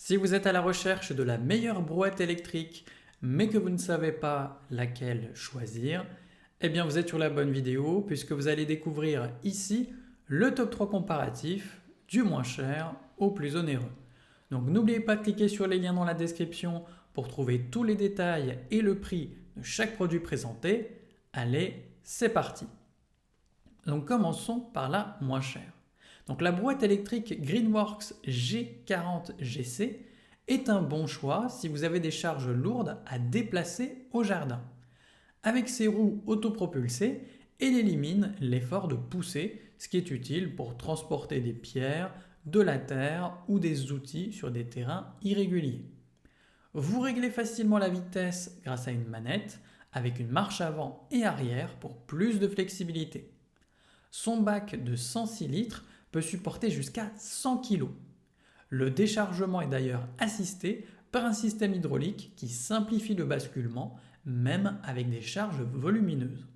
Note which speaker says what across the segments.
Speaker 1: Si vous êtes à la recherche de la meilleure brouette électrique, mais que vous ne savez pas laquelle choisir, eh bien vous êtes sur la bonne vidéo puisque vous allez découvrir ici le top 3 comparatif du moins cher au plus onéreux. Donc n'oubliez pas de cliquer sur les liens dans la description pour trouver tous les détails et le prix de chaque produit présenté. Allez, c'est parti. Donc commençons par la moins chère. Donc la brouette électrique Greenworks G40GC est un bon choix si vous avez des charges lourdes à déplacer au jardin. Avec ses roues autopropulsées, elle élimine l'effort de pousser, ce qui est utile pour transporter des pierres, de la terre ou des outils sur des terrains irréguliers. Vous réglez facilement la vitesse grâce à une manette avec une marche avant et arrière pour plus de flexibilité. Son bac de 106 litres peut supporter jusqu'à 100 kg. Le déchargement est d'ailleurs assisté par un système hydraulique qui simplifie le basculement, même avec des charges volumineuses.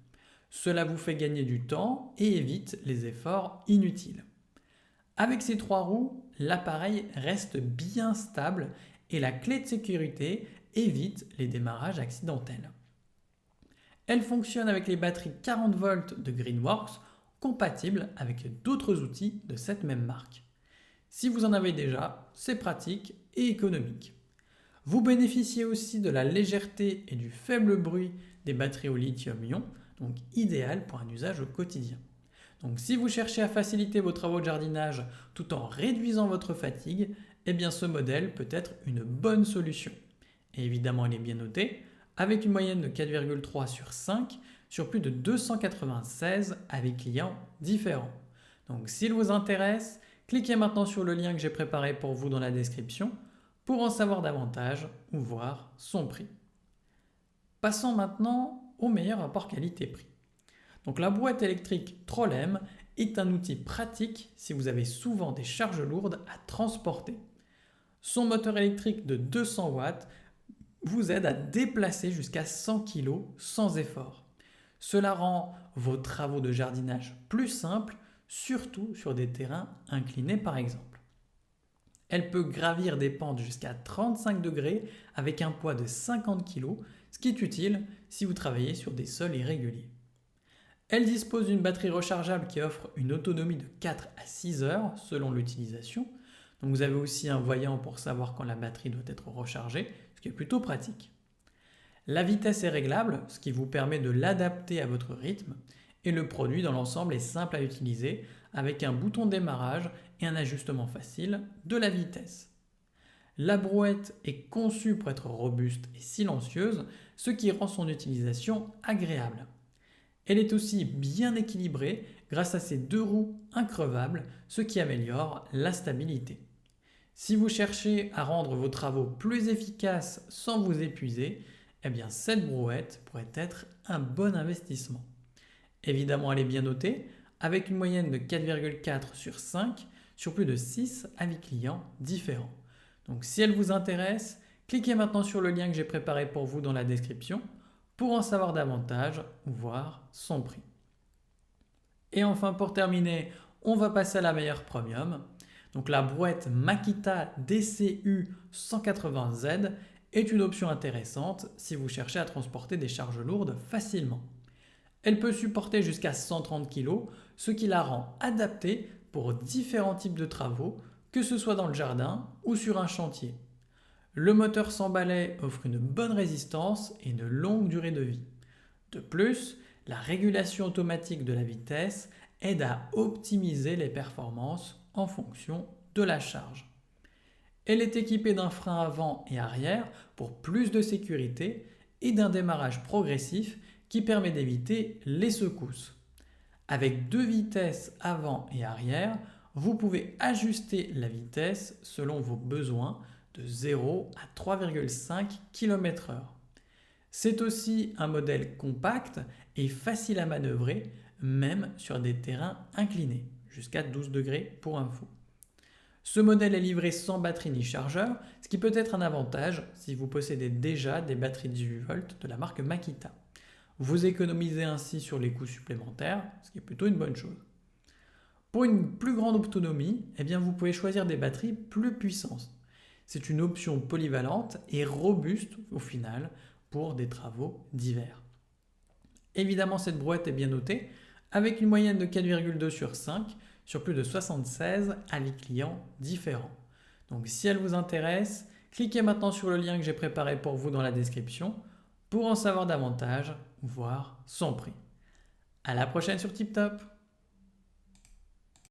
Speaker 1: Cela vous fait gagner du temps et évite les efforts inutiles. Avec ces trois roues, l'appareil reste bien stable et la clé de sécurité évite les démarrages accidentels. Elle fonctionne avec les batteries 40 volts de Greenworks, compatibles avec d'autres outils de cette même marque. Si vous en avez déjà, c'est pratique et économique. Vous bénéficiez aussi de la légèreté et du faible bruit des batteries au lithium-ion, donc idéal pour un usage au quotidien. Donc si vous cherchez à faciliter vos travaux de jardinage tout en réduisant votre fatigue, eh bien ce modèle peut être une bonne solution. Et évidemment, il est bien noté, avec une moyenne de 4,3 sur 5 sur plus de 296 avis clients différents. Donc s'il vous intéresse, cliquez maintenant sur le lien que j'ai préparé pour vous dans la description pour en savoir davantage ou voir son prix. Passons maintenant au meilleur rapport qualité-prix. Donc la brouette électrique Trollem est un outil pratique si vous avez souvent des charges lourdes à transporter. Son moteur électrique de 200 watts vous aide à déplacer jusqu'à 100 kg sans effort. Cela rend vos travaux de jardinage plus simples, surtout sur des terrains inclinés par exemple. Elle peut gravir des pentes jusqu'à 35 degrés avec un poids de 50 kg, ce qui est utile si vous travaillez sur des sols irréguliers. Elle dispose d'une batterie rechargeable qui offre une autonomie de 4 à 6 heures selon l'utilisation. Donc vous avez aussi un voyant pour savoir quand la batterie doit être rechargée, ce qui est plutôt pratique. La vitesse est réglable, ce qui vous permet de l'adapter à votre rythme. Et le produit dans l'ensemble est simple à utiliser avec un bouton de démarrage et un ajustement facile de la vitesse. La brouette est conçue pour être robuste et silencieuse, ce qui rend son utilisation agréable. Elle est aussi bien équilibrée grâce à ses deux roues increvables, ce qui améliore la stabilité. Si vous cherchez à rendre vos travaux plus efficaces sans vous épuiser, eh bien cette brouette pourrait être un bon investissement. Évidemment, elle est bien notée, avec une moyenne de 4,4 sur 5 sur plus de 6 avis clients différents. Donc si elle vous intéresse, cliquez maintenant sur le lien que j'ai préparé pour vous dans la description pour en savoir davantage ou voir son prix. Et enfin pour terminer, on va passer à la meilleure premium. Donc la brouette Makita DCU 180Z est une option intéressante si vous cherchez à transporter des charges lourdes facilement. Elle peut supporter jusqu'à 130 kg, ce qui la rend adaptée pour différents types de travaux, que ce soit dans le jardin ou sur un chantier. Le moteur sans balai offre une bonne résistance et une longue durée de vie. De plus, la régulation automatique de la vitesse aide à optimiser les performances en fonction de la charge. Elle est équipée d'un frein avant et arrière pour plus de sécurité et d'un démarrage progressif qui permet d'éviter les secousses. Avec deux vitesses avant et arrière, vous pouvez ajuster la vitesse selon vos besoins de 0 à 3,5 km/h. C'est aussi un modèle compact et facile à manœuvrer, même sur des terrains inclinés, jusqu'à 12 degrés pour info. Ce modèle est livré sans batterie ni chargeur, ce qui peut être un avantage si vous possédez déjà des batteries 18 volts de la marque Makita. Vous économisez ainsi sur les coûts supplémentaires, ce qui est plutôt une bonne chose. Pour une plus grande autonomie, eh bien vous pouvez choisir des batteries plus puissantes. C'est une option polyvalente et robuste au final pour des travaux divers. Évidemment, cette brouette est bien notée avec une moyenne de 4,2 sur 5 sur plus de 76 avis clients différents. Donc si elle vous intéresse, cliquez maintenant sur le lien que j'ai préparé pour vous dans la description pour en savoir davantage, voire son prix. À la prochaine sur TipTop.